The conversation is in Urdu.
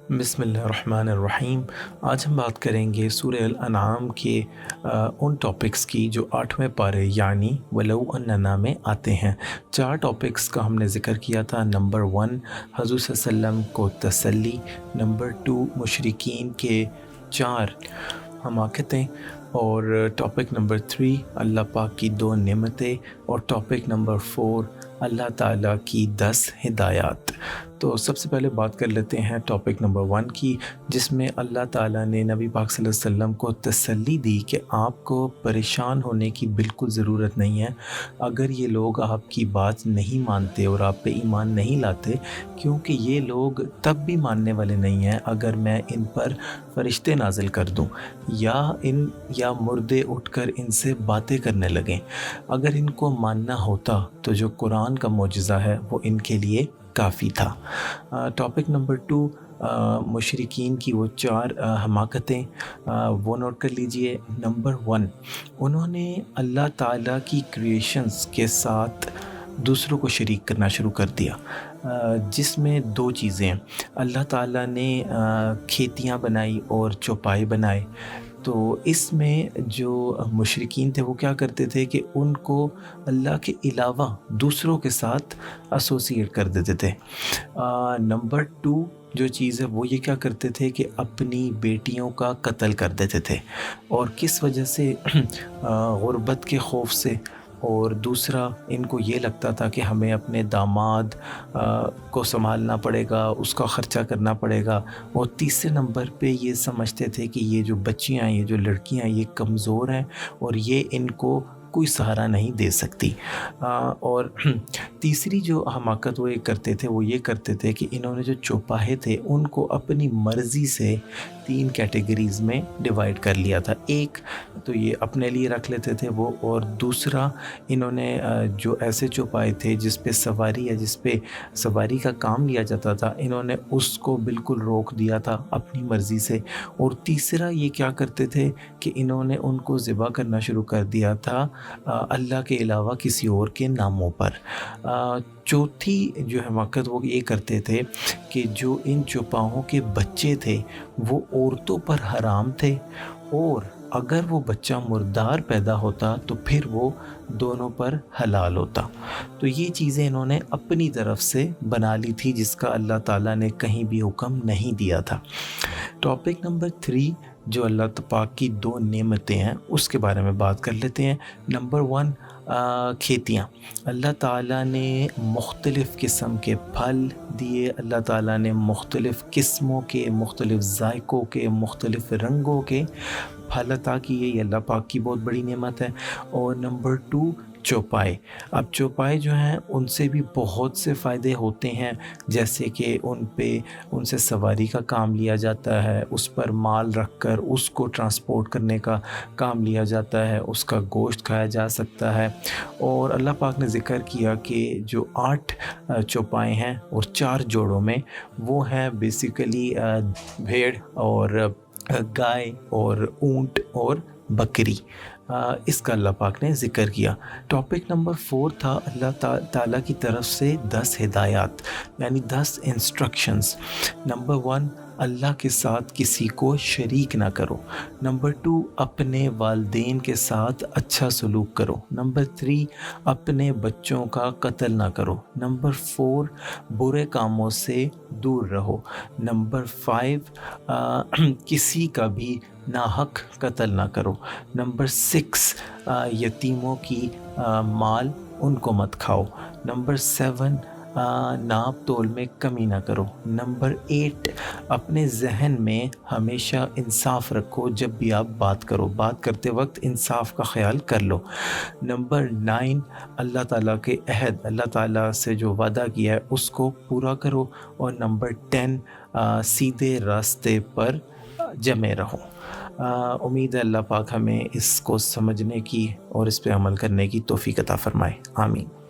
بسم اللہ الرحمن الرحیم۔ آج ہم بات کریں گے سورہ الانعام کے ان ٹاپکس کی جو 8ویں پارے یعنی ولو اننا میں آتے ہیں۔ 4 ٹاپکس کا ہم نے ذکر کیا تھا۔ نمبر 1 حضور صلی اللہ علیہ وسلم کو تسلی، نمبر 2 مشرکین کے 4 حماقتیں، اور ٹاپک نمبر 3 اللہ پاک کی 2 نعمتیں، اور ٹاپک نمبر 4 اللہ تعالیٰ کی 10 ہدایات۔ تو سب سے پہلے بات کر لیتے ہیں ٹاپک نمبر 1 کی، جس میں اللہ تعالیٰ نے نبی پاک صلی اللہ علیہ وسلم کو تسلی دی کہ آپ کو پریشان ہونے کی بالکل ضرورت نہیں ہے اگر یہ لوگ آپ کی بات نہیں مانتے اور آپ پہ ایمان نہیں لاتے، کیونکہ یہ لوگ تب بھی ماننے والے نہیں ہیں اگر میں ان پر فرشتے نازل کر دوں یا مردے اٹھ کر ان سے باتیں کرنے لگیں۔ اگر ان کو ماننا ہوتا تو جو قرآن کا معجزہ ہے وہ ان کے لیے کافی تھا۔ ٹاپک نمبر 2 مشرکین کی وہ 4 حماقتیں، وہ نوٹ کر لیجئے۔ نمبر 1 انہوں نے اللہ تعالیٰ کی کریشنز کے ساتھ دوسروں کو شریک کرنا شروع کر دیا، جس میں 2 چیزیں ہیں۔ اللہ تعالیٰ نے کھیتیاں بنائی اور چوپائے بنائے، تو اس میں جو مشرکین تھے وہ کیا کرتے تھے کہ ان کو اللہ کے علاوہ دوسروں کے ساتھ ایسوسیٹ کر دیتے تھے۔ نمبر 2 جو چیز ہے وہ یہ کیا کرتے تھے کہ اپنی بیٹیوں کا قتل کر دیتے تھے، اور کس وجہ سے؟ غربت کے خوف سے، اور دوسرا ان کو یہ لگتا تھا کہ ہمیں اپنے داماد کو سنبھالنا پڑے گا، اس کا خرچہ کرنا پڑے گا، اور تیسرے نمبر پہ یہ سمجھتے تھے کہ یہ جو بچیاں ہیں، یہ جو لڑکیاں ہیں، یہ کمزور ہیں اور یہ ان کو کوئی سہارا نہیں دے سکتی۔ اور تیسری جو حماقت وہ کرتے تھے وہ یہ کرتے تھے کہ انہوں نے جو چوپاہے تھے ان کو اپنی مرضی سے 3 کیٹیگریز میں ڈیوائیڈ کر لیا تھا۔ ایک تو یہ اپنے لیے رکھ لیتے تھے وہ، اور دوسرا انہوں نے جو ایسے چوپائے تھے جس پہ سواری یا جس پہ سواری کا کام لیا جاتا تھا، انہوں نے اس کو بالکل روک دیا تھا اپنی مرضی سے۔ اور تیسرا یہ کیا کرتے تھے کہ انہوں نے ان کو ذبح کرنا شروع کر دیا تھا اللہ کے علاوہ کسی اور کے ناموں پر۔ چوتھی جو حماقت وہ یہ کرتے تھے کہ جو ان چوپاہوں کے بچے تھے وہ عورتوں پر حرام تھے، اور اگر وہ بچہ مردار پیدا ہوتا تو پھر وہ دونوں پر حلال ہوتا۔ تو یہ چیزیں انہوں نے اپنی طرف سے بنا لی تھی جس کا اللہ تعالیٰ نے کہیں بھی حکم نہیں دیا تھا۔ ٹاپک نمبر 3 جو اللہ پاک کی 2 نعمتیں ہیں اس کے بارے میں بات کر لیتے ہیں۔ نمبر 1 کھیتیاں، اللہ تعالیٰ نے مختلف قسم کے پھل دیے، اللہ تعالیٰ نے مختلف قسموں کے، مختلف ذائقوں کے، مختلف رنگوں کے پھل عطا کیے، یہ اللہ پاک کی بہت بڑی نعمت ہے۔ اور نمبر 2 چوپائے۔ اب چوپائے جو ہیں ان سے بھی بہت سے فائدے ہوتے ہیں، جیسے کہ ان سے سواری کا کام لیا جاتا ہے، اس پر مال رکھ کر اس کو ٹرانسپورٹ کرنے کا کام لیا جاتا ہے، اس کا گوشت کھایا جا سکتا ہے۔ اور اللہ پاک نے ذکر کیا کہ جو 8 چوپائے ہیں اور 4 جوڑوں میں، وہ ہیں بیسیکلی بھیڑ اور گائے اور اونٹ اور بکری، اس کا اللہ پاک نے ذکر کیا۔ ٹاپک نمبر 4 تھا اللہ تعالیٰ کی طرف سے 10 ہدایات، یعنی 10 انسٹرکشنز۔ نمبر 1 اللہ کے ساتھ کسی کو شریک نہ کرو۔ نمبر 2 اپنے والدین کے ساتھ اچھا سلوک کرو۔ نمبر 3 اپنے بچوں کا قتل نہ کرو۔ نمبر 4 برے کاموں سے دور رہو۔ نمبر 5 کسی کا بھی ناحق قتل نہ کرو۔ نمبر 6 یتیموں کی مال ان کو مت کھاؤ۔ نمبر 7 ناپ تول میں کمی نہ کرو۔ نمبر 8 اپنے ذہن میں ہمیشہ انصاف رکھو، جب بھی آپ بات کرتے وقت انصاف کا خیال کر لو۔ نمبر 9 اللہ تعالیٰ کے عہد، اللہ تعالیٰ سے جو وعدہ کیا ہے اس کو پورا کرو۔ اور نمبر 10 سیدھے راستے پر جمے رہو۔ امید ہے اللہ پاک ہمیں اس کو سمجھنے کی اور اس پہ عمل کرنے کی توفیق عطا فرمائے۔ آمین۔